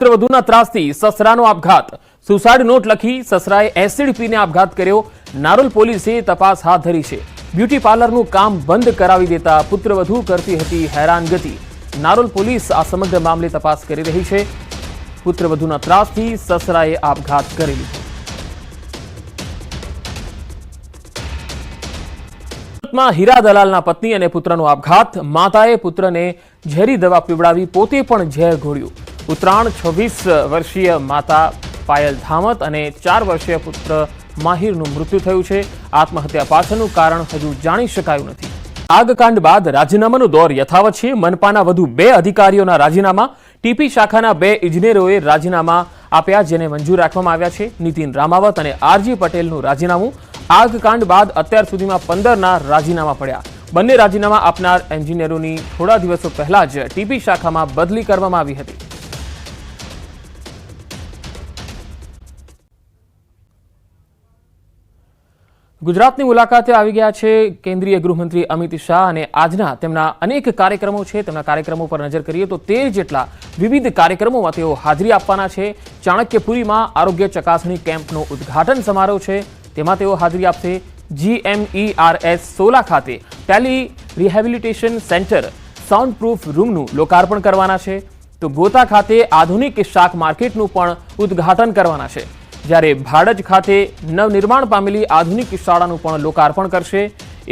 પુત્રવધૂના ત્રાસથી સસરાનો આપઘાત. Suicide not લખી સસરાએ acid પીને આપઘાત કર્યો. નારોલ પોલીસે તપાસ હાથ ધરી છે. બ્યુટી પાર્લરનું કામ બંધ કરાવી દેતા પુત્રવધૂ કરતી હતી હેરાનગતિ. નારોલ પોલીસ આ સમગ્ર મામલે તપાસ કરી રહી છે. પુત્રવધૂના ત્રાસથી સસરાએ આપઘાત કરી લીધો. સુરતમાં હીરા દલાલના પત્ની અને પુત્રનો આપઘાત. માતાએ પુત્રને ઝેરી દવા પીવડાવી પોતે પણ ઝેર ઘોળ્યું. ઉત્તરાયણ 26 વર્ષીય માતા પાયલ ધામત અને 4 વર્ષીય પુત્ર માહિરનું મૃત્યુ થયું છે. આત્મહત્યા પાછળનું કારણ હજુ જાણી શકાયું નથી. આગકાંડ બાદ રાજીનામાનો દોર યથાવત છે. મનપાના વધુ 2 અધિકારીઓના રાજીનામા. ટીપી શાખાના 2 ઇજનેરોએ રાજીનામા આપ્યા જેને મંજૂર રાખવામાં આવ્યા છે. નીતિન રામાવત અને આરજી પટેલનું રાજીનામું. આગકાંડ બાદ અત્યાર સુધીમાં 15ના રાજીનામા પડ્યા. બંને રાજીનામા આપનાર એન્જિનિયરોની થોડા દિવસો પહેલા જ ટીપી શાખામાં બદલી કરવામાં આવી હતી. ગુજરાતની મુલાકાતે આવી ગયા છે કેન્દ્રીય ગૃહમંત્રી અમિત શાહ અને આજના તેમના અનેક કાર્યક્રમો છે. તેમના કાર્યક્રમો પર નજર કરીએ તો 13 જેટલા વિવિધ કાર્યક્રમોમાં તેઓ હાજરી આપવાના છે. ચાણક્યપુરીમાં આરોગ્ય ચકાસણી કેમ્પનો ઉદ્ઘાટન સમારોહ છે, તેમાં તેઓ હાજરી આપશે. GMERS 16 ખાતે tele rehabilitation centre soundproof રૂમનું લોકાર્પણ કરવાના છે. તો ગોતા ખાતે આધુનિક શાક માર્કેટનું પણ ઉદ્ઘાટન કરવાના છે. જ્યારે ભાડજ ખાતે નવનિર્માણ પામેલી આધુનિક શાળાનું પણ લોકાર્પણ કરશે.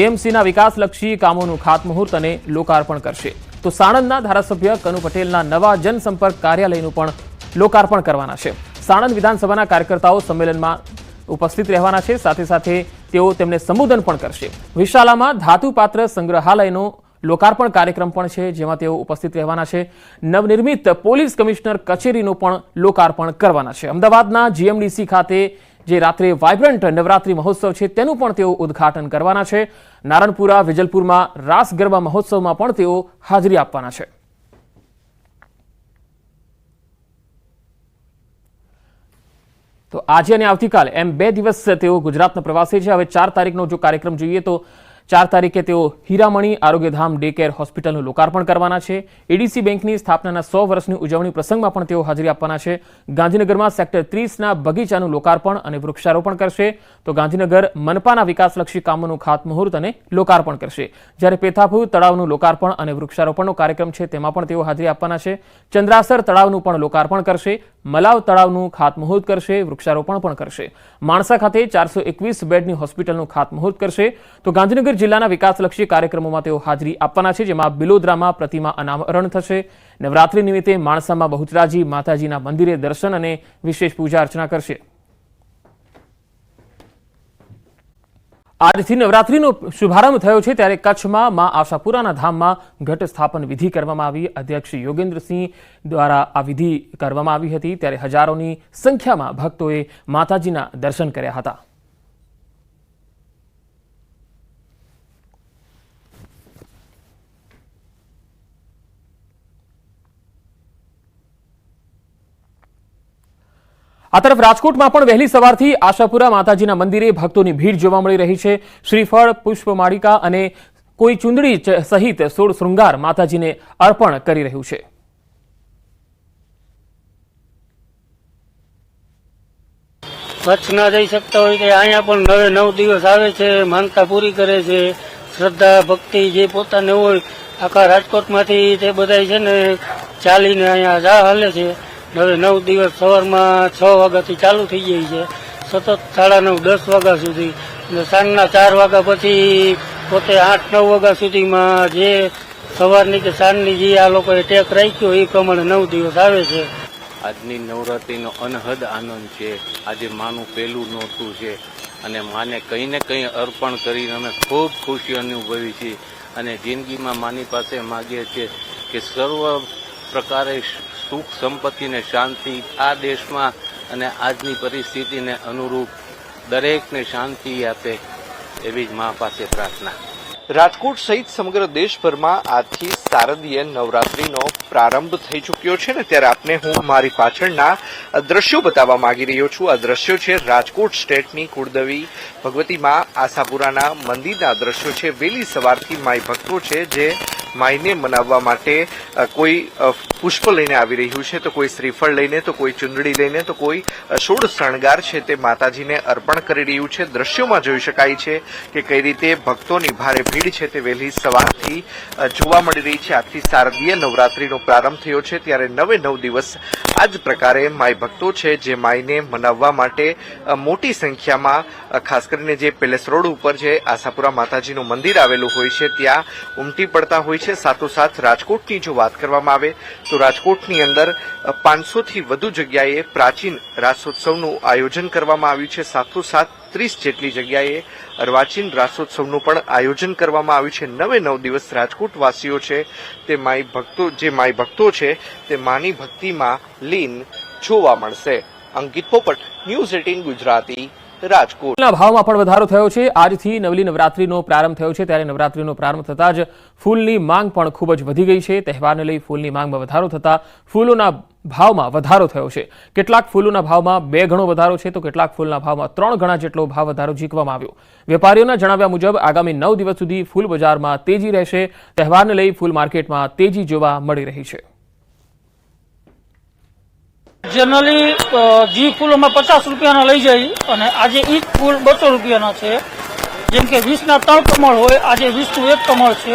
એએમસીના વિકાસલક્ષી કામોનું ખાતમુહૂર્ત અને લોકાર્પણ કરશે. તો સાણંદના ધારાસભ્ય કનુ પટેલના નવા જનસંપર્ક કાર્યાલયનું પણ લોકાર્પણ કરવાના છે. સાણંદ વિધાનસભાના કાર્યકર્તાઓ સંમેલનમાં ઉપસ્થિત રહેવાના છે. સાથે સાથે તેઓ તેમને સંબોધન પણ કરશે. વિશાલામાં ધાતુપાત્ર સંગ્રહાલયનો લોકાર્પણ કાર્યક્રમ પણ છે, જેમાં તેઓ ઉપસ્થિત રહેવાના છે. નવનિર્મિત પોલીસ કમિશનર કચેરીનું પણ લોકાર્પણ કરવાના છે. અમદાવાદના GMDC ખાતે જે રાત્રે વાઇબ્રન્ટ નવરાત્રી મહોત્સવ છે તેનું પણ તેઓ ઉદ્ઘાટન કરવાના છે. નારણપુરા વિજલપુરમાં રાસ ગરબા મહોત્સવમાં પણ તેઓ હાજરી આપવાના છે. તો આજે અને આવતીકાલે એમ 2 દિવસ તેઓ ગુજરાતના પ્રવાસે છે. હવે 4 તારીખનો જો કાર્યક્રમ જોઈએ તો 4 તારીખે તેઓ હીરામણી આરોગ્યધામ ડે કેર હોસ્પિટલનું લોકાર્પણ કરવાના છે. એડીસી બેંકની સ્થાપનાના 100 વર્ષની ઉજવણી પ્રસંગમાં પણ તેઓ હાજરી આપવાના છે. ગાંધીનગરમાં સેક્ટર 30ના બગીચાનું લોકાર્પણ અને વૃક્ષારોપણ કરશે. તો ગાંધીનગર મનપાના વિકાસલક્ષી કામોનું ખાતમુહૂર્ત અને લોકાર્પણ કરશે. જ્યારે પેથાપુર તળાવનું લોકાર્પણ અને વૃક્ષારોપણનો કાર્યક્રમ છે તેમાં પણ તેઓ હાજરી આપવાના છે. ચંદ્રાસર તળાવનું પણ લોકાર્પણ કરશે. મલાવ તળાવનું ખાતમુહૂર્ત કરશે. વૃક્ષારોપણ પણ કરશે. માણસા ખાતે 421 બેડની હોસ્પિટલનું ખાતમુહૂર્ત કરશે. તો ગાંધીનગર જિલ્લાના વિકાસલક્ષી કાર્યક્રમોમાં તેઓ હાજરી આપવાના છે, જેમાં બિલોદરામાં પ્રતિમા અનાવરણ થશે. નવરાત્રી નિમિત્તે માણસામાં બહુચરાજી માતાજીના મંદિરે દર્શન અને વિશેષ પૂજા અર્ચના કરશે. આજથી નવરાત્રીનો શુભારંભ થયો છે, ત્યારે કચ્છમાં મા આશાપુરાના ધામમાં ઘટ સ્થાપન વિધિ કરવામાં આવી. અધ્યક્ષ યોગેન્દ્રસિંહ દ્વારા આ વિધિ કરવામાં આવી હતી. ત્યારે હજારોની સંખ્યામાં ભક્તોએ માતાજીના દર્શન કર્યા હતા. આ તરફ રાજકોટમાં પણ વહેલી સવારથી આશાપુરા માતાજીના મંદિરે ભક્તોની ભીડ જોવા મળી રહી છે. શ્રીફળ, પુષ્પમાળિકા અને કોઈ ચુંદડી સહિત 16 શૃંગાર માતાજીને અર્પણ કરી રહ્યું છે. કચ્છ ના જઈ શકતા હોય તો અહીંયા પણ 9 દિવસ આવે છે, માનતા પૂરી કરે છે. શ્રદ્ધા ભક્તિ જે પોતાને હોય આખા રાજકોટમાંથી તે બધા છે ને ચાલીને અહીંયા જા હાલે છે. હવે 9 દિવસ સવારમાં 6 વાગ્યાથી ચાલુ થઈ જાય છે, સતત 9:30 10 વાગ્યા સુધી. અને સાંજના 4 વાગ્યા પછી પોતે 8-9 વાગ્યા સુધીમાં જે સવારની કે સાંજની જે આ લોકોએ ટેક રાખ્યો એ પ્રમાણે 9 દિવસ આવે છે. આજની નવરાત્રીનો અનહદ આનંદ છે. આજે માનું પહેલું નોરતું છે અને માને કંઈ ને કંઈ અર્પણ કરીને અમે ખૂબ ખુશી અનુભવી છીએ. અને જિંદગીમાં માની પાસે માગીએ છીએ કે સર્વ પ્રકારે સુખ સંપત્તિ ને શાંતિ આ દેશમાં અને આજની પરિસ્થિતિને અનુરૂપ દરેકને શાંતિ આપે એવી જ મા પાસે પ્રાર્થના. રાજકોટ સહિત સમગ્ર દેશભરમાં આજથી શારદીય નવરાત્રીનો પ્રારંભ થઈ ચૂક્યો છે ને ત્યારે આપને હું મારી પાછળના દ્રશ્યો બતાવવા માંગી રહ્યો છું. આ દ્રશ્યો છે રાજકોટ સ્ટેટની કુળદેવી ભગવતી મા આશાપુરાના મંદિરના દ્રશ્યો છે. વહેલી સવારથી માઈ ભક્તો છે જે માઈને મનાવવા માટે કોઈ પુષ્પ લઈને આવી રહ્યું છે, તો કોઈ શ્રીફળ લઈને, તો કોઈ ચુંદડી લઈને, તો કોઈ ષોડ શણગાર છે તે માતાજીને અર્પણ કરી રહ્યું છે. દ્રશ્યોમાં જોઈ શકાય છે કે કઈ રીતે ભક્તોની ભારે ભીડ છે તે વહેલી સવારથી જોવા મળી રહી છે. આજથી શારદીય નવરાત્રીનો પ્રારંભ થયો છે, ત્યારે 9 દિવસ આ જ પ્રકારે માઈ ભક્તો છે જે માઈને મનાવવા માટે મોટી સંખ્યામાં, ખાસ કરીને જે પેલેસ રોડ ઉપર જે આશાપુરા માતાજીનું મંદિર આવેલું હોય છે ત્યાં ઉમટી પડતા હોય છે. સાથોસાથ રાજકોટની જો વાત કરવામાં આવે તો રાજકોટની અંદર 500 થી વધુ જગ્યાએ પ્રાચીન રાસોત્સવનું આયોજન કરવામાં આવ્યું છે. સાથોસાથ 30 જેટલી જગ્યાએ અર્વાચીન રાસોત્સવનું પણ આયોજન કરવામાં આવ્યું છે. 9 દિવસ રાજકોટ વાસીઓ છે તે માઈ ભક્તો છે તે માની ભક્તિમાં લીન જોવા મળશે. અંકિત પોપટ, ન્યૂઝ 18 ગુજરાતી, રાજકોટ. ફૂલના ભાવમાં પણ વધારો થયો છે. આજથી નવલી નવરાત્રીનો પ્રારંભ થયો છે, ત્યારે નવરાત્રીનો પ્રારંભ થતાં જ ફૂલની માંગ પણ ખૂબ જ વધી ગઈ છે. તહેવારને લઈ ફૂલની માંગમાં વધારો થતાં ફૂલોના ભાવમાં વધારો થયો છે. કેટલાક ફૂલોના ભાવમાં 2 ગણો વધારો છે, તો કેટલાક ફૂલના ભાવમાં 3 ગણા જેટલો ભાવ વધારો ઝીકવામાં આવ્યો. વેપારીઓના જણાવ્યા મુજબ આગામી 9 દિવસ સુધી ફૂલ બજારમાં તેજી રહેશે. તહેવારને લઈ ફૂલ માર્કેટમાં તેજી જોવા મળી રહી છે. જનરલી જે ફૂલોમાં 50 રૂપિયાના લઈ જાય અને આજે ઈ ફૂલ 200 રૂપિયાના છે. જેમ કે 20ના 3 કમળ હોય, આજે 20નું 1 કમળ છે.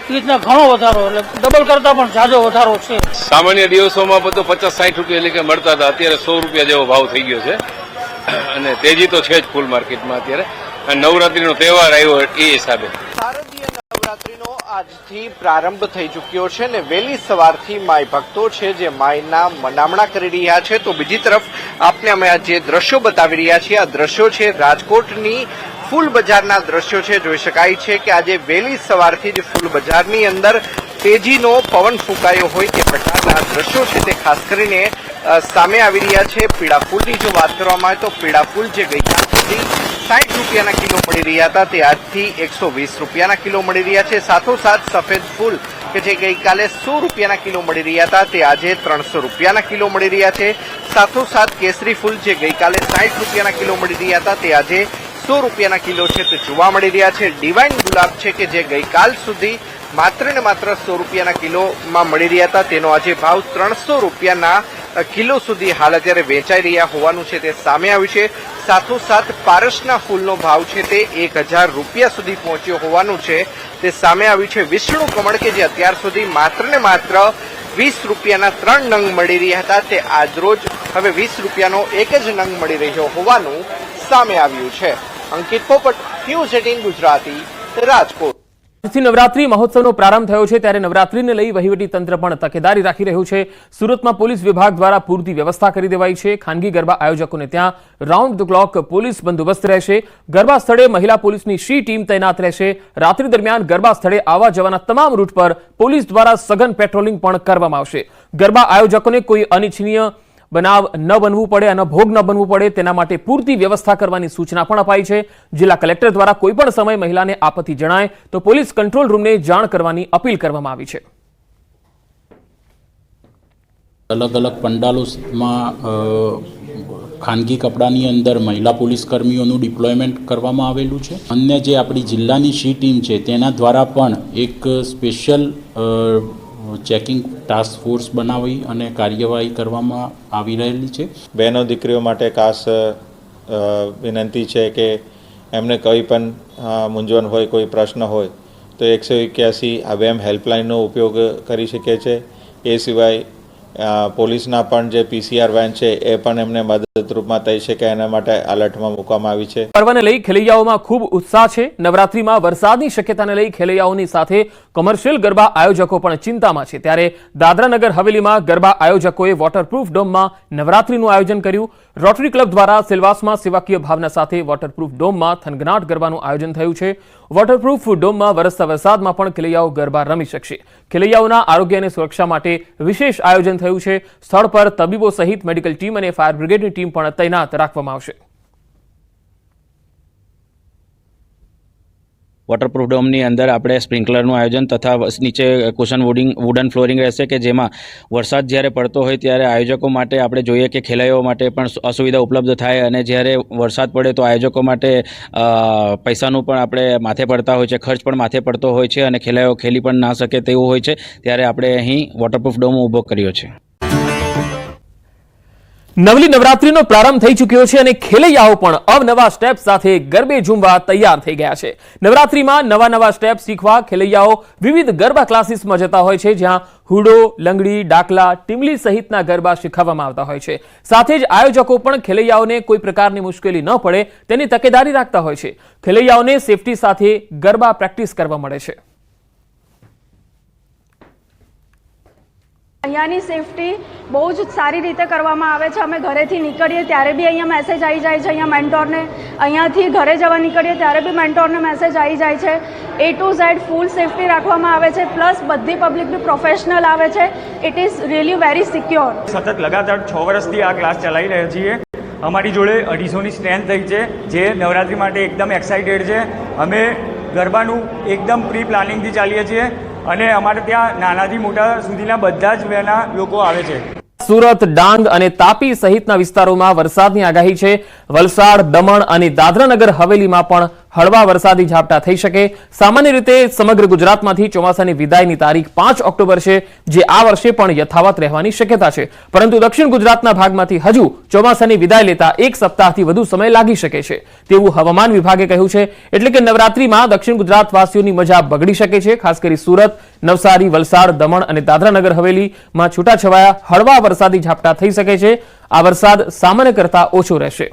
એ રીતના ઘણો વધારો, એટલે ડબલ કરતા પણ ઝાઝો વધારો છે. સામાન્ય દિવસોમાં બધો 50-60 રૂપિયા એટલે મળતા હતા, અત્યારે 100 રૂપિયા જેવો ભાવ થઈ ગયો છે. અને તેજી તો છે જ ફૂલ માર્કેટમાં અત્યારે. અને નવરાત્રીનો તહેવાર આવ્યો એ હિસાબે શારદીય નવરાત્રીનો આજથી પ્રારંભ થઈ ચૂક્યો છે ને વહેલી સવારથી માઈ ભક્તો છે જે માઈના મનામણા કરી રહ્યા છે. તો બીજી તરફ આપને અમે આ જે દ્રશ્યો બતાવી રહ્યા છીએ, આ દ્રશ્યો છે રાજકોટની ફૂલ બજારના દ્રશ્યો છે. જોઈ શકાય છે કે આજે વહેલી સવારથી જ ફૂલ બજારની અંદર તેજીનો પવન ફૂંકાયો હોય તે પ્રકારના દ્રશ્યો છે તે ખાસ કરીને સામે આવી રહ્યા છે. પીળા ફૂલની જો વાત કરવામાં આવે તો પીળા ફૂલ જે ગઈકાલ સુધી 60 રૂપિયાના કિલો મળી રહ્યા હતા તે આજથી 120 રૂપિયાના કિલો મળી રહ્યા છે. સાથોસાથ સફેદ ફૂલ કે જે ગઈકાલે 100 રૂપિયાના કિલો મળી રહ્યા હતા તે આજે 300 રૂપિયાના કિલો મળી રહ્યા છે. સાથોસાથ કેસરી ફૂલ જે ગઈકાલે 60 રૂપિયાના કિલો મળી રહ્યા હતા તે આજે 100 રૂપિયાના કિલો છે તે જોવા મળી રહ્યા છે. ડિવાઇન ગુલાબ છે કે જે ગઈકાલ સુધી માત્ર ને માત્ર 100 રૂપિયાના કિલોમાં મળી રહ્યા હતા તેનો આજે ભાવ 300 રૂપિયાના કિલો સુધી હાલ અત્યારે વેચાઈ રહ્યા હોવાનું છે તે સામે આવ્યું છે. સાથોસાથ પારસના ફૂલનો ભાવ છે તે 1000 રૂપિયા સુધી પહોંચ્યો હોવાનું છે તે સામે આવ્યું છે. વિષ્ણુ કમળ કે જે અત્યાર સુધી માત્ર ને માત્ર 20 રૂપિયાના 3 નંગ મળી રહ્યા હતા તે આજરોજ હવે 20 રૂપિયાનો એક જ નંગ મળી રહ્યો હોવાનું સામે આવ્યું છે. અંકિત પોપટ, ન્યૂઝ 18 ગુજરાતી, રાજકોટ. આજથી નવરાત્રી મહોત્સવનો પ્રારંભ થયો છે, ત્યારે નવરાત્રીને લઈ વહીવટી તંત્ર પણ તકેદારી રાખી રહ્યું છે. સુરતમાં પોલીસ વિભાગ દ્વારા પૂરતી વ્યવસ્થા કરી દેવાઈ છે. ખાનગી ગરબા આયોજકોને ત્યાં રાઉન્ડ ધ ક્લોક પોલીસ બંદોબસ્ત રહેશે. ગરબા સ્થળે મહિલા પોલીસની શી ટીમ તૈનાત રહેશે. રાત્રિ દરમિયાન ગરબા સ્થળે આવવા જવાના તમામ રૂટ પર પોલીસ દ્વારા સઘન પેટ્રોલિંગ પણ કરવામાં આવશે. ગરબા આયોજકોને કોઈ અનિચ્છનીય બનાવ ન બનવું પડે અને ભોગ ન બનવું પડે તેના માટે પૂરતી વ્યવસ્થા કરવાની સૂચના પણ અપાઈ છે. જિલ્લા કલેક્ટર દ્વારા કોઈપણ સમય મહિલાને આપત્તિ જણાય તો પોલીસ કંટ્રોલ રૂમને જાણ કરવાની અપીલ કરવામાં આવી છે. અલગ અલગ પંડાલોમાં ખાનગી કપડાની અંદર મહિલા પોલીસ કર્મીઓનું ડિપ્લોયમેન્ટ કરવામાં આવેલું છે. અન્ય જે આપણી જિલ્લાની શી ટીમ છે તેના દ્વારા પણ એક સ્પેશિયલ ચેકિંગ ટાસ્ક ફોર્સ બનાવી અને કાર્યવાહી કરવામાં આવી રહેલી છે. બહેનો દીકરીઓ માટે ખાસ વિનંતી છે કે એમને કોઈ પણ મૂંઝવણ હોય, કોઈ પ્રશ્ન હોય તો 181 આ વેમ હેલ્પલાઇનનો ઉપયોગ કરી શકે છે. એ સિવાય પોલીસના પણ જે PCR વેન છે એ પણ એમને મદદરૂપમાં થઈ શકે એના માટે એલર્ટમાં મૂકવામાં આવી છે. પર્વને લઈ ખેલૈયાઓમાં ખૂબ ઉત્સાહ છે. નવરાત્રીમાં વરસાદની શક્યતાને લઈ ખેલૈયાઓની સાથે કોમર્શિયલ ગરબા આયોજકો પણ ચિંતામાં છે. ત્યારે દાદરાનગર હવેલીમાં ગરબા આયોજકોએ વોટરપ્રૂફ ડોમમાં નવરાત્રીનું આયોજન કર્યું. રોટરી ક્લબ દ્વારા સિલવાસમાં સેવાકીય ભાવના સાથે વોટરપ્રૂફ ડોમમાં થનગનાટ ગરબાનું આયોજન થયું છે. વોટરપ્રૂફ ડોમમાં વરસતા વરસાદમાં પણ ખેલૈયાઓ ગરબા રમી શકશે. ખેલૈયાઓના આરોગ્ય અને સુરક્ષા માટે વિશેષ આયોજન થયું છે. સ્થળ પર તબીબો સહિત મેડિકલ ટીમ અને ફાયર બ્રિગેડની ટીમ પણ તૈનાત રાખવામાં આવશે. વોટરપ્રૂફ ડોમની અંદર આપણે સ્પ્રિંકલરનું આયોજન તથા નીચે કુશન વુડન ફ્લોરિંગ રહેશે કે જેમાં વરસાદ જ્યારે પડતો હોય ત્યારે આયોજકો માટે આપણે જોઈએ કે ખેલૈયાઓ માટે પણ અસુવિધા ઉપલબ્ધ થાય અને જ્યારે વરસાદ પડે તો આયોજકો માટે પૈસાનું પણ આપણે માથે પડતા હોય છે, ખર્ચ પણ માથે પડતો હોય છે અને ખેલૈયાઓ ખેલી પણ ના શકે તેવું હોય છે, ત્યારે આપણે અહીં વોટરપ્રૂફ ડોમ ઊભો કર્યો છે. નવલી નવરાત્રીનો પ્રારંભ થઈ ચૂક્યો છે અને ખેલૈયાઓ પણ અવનવા સ્ટેપ સાથે ગરબે ઝૂમવા તૈયાર થઈ ગયા છે. નવરાત્રીમાં નવા નવા સ્ટેપ શીખવા ખેલૈયાઓ વિવિધ ગરબા ક્લાસીસમાં જતા હોય છે, જ્યાં હુડો, લંગડી, ડાકલા, ટીમલી સહિતના ગરબા શીખવવામાં આવતા હોય છે. સાથે જ આયોજકો પણ ખેલૈયાઓને કોઈ પ્રકારની મુશ્કેલી ન પડે તેની તકેદારી રાખતા હોય છે. ખેલૈયાઓને સેફટી સાથે ગરબા પ્રેક્ટિસ કરવા મળે છે. અહીંયાની સેફટી બહુ જ સારી રીતે કરવામાં આવે છે. અમે ઘરેથી નીકળીએ ત્યારે બી અહીંયા મેસેજ આવી જાય છે અહીંયા મેન્ટોરને, અહીંયાથી ઘરે જવા નીકળીએ ત્યારે બી મેન્ટોરને મેસેજ આવી જાય છે. A to Z full safety રાખવામાં આવે છે, પ્લસ બધી પબ્લિક બી પ્રોફેશનલ આવે છે. It is really very secure. સતત લગાતાર 6 વર્ષથી આ ક્લાસ ચલાવી રહ્યા છીએ. અમારી જોડે 250ની સ્ટ્રેન્થ થઈ છે, જે નવરાત્રી માટે એકદમ એક્સાઇટેડ છે. અમે ગરબાનું એકદમ પ્રી પ્લાનિંગથી ચાલીએ છીએ અને અમારે ત્યાં નાનાથી મોટા સુધીના બધા જ વયના લોકો આવે છે. સુરત, ડાંગ અને તાપી સહિતના વિસ્તારોમાં વરસાદની આગાહી છે. વલસાડ, દમણ અને દાદરાનગર હવેલીમાં પણ હળવા વરસાદી ઝાપટા થઈ શકે. સામાન્ય રીતે સમગ્ર ગુજરાતમાંથી ચોમાસાની વિદાયની તારીખ 5 ઓક્ટોબર છે, જે આ વર્ષે પણ યથાવત રહેવાની શક્યતા છે. પરંતુ દક્ષિણ ગુજરાતના ભાગમાંથી હજુ ચોમાસાની વિદાય લેતા એક સપ્તાહથી વધુ સમય લાગી શકે છે તેવું હવામાન વિભાગે કહ્યું છે. એટલે કે નવરાત્રીમાં દક્ષિણ ગુજરાત વાસીઓની મજા બગડી શકે છે. ખાસ કરી સુરત, નવસારી, વલસાડ, દમણ અને દાદરાનગર હવેલીમાં છૂટાછવાયા હળવા વરસાદી ઝાપટા થઈ શકે છે. આ વરસાદ સામાન્ય કરતા ઓછો રહેશે.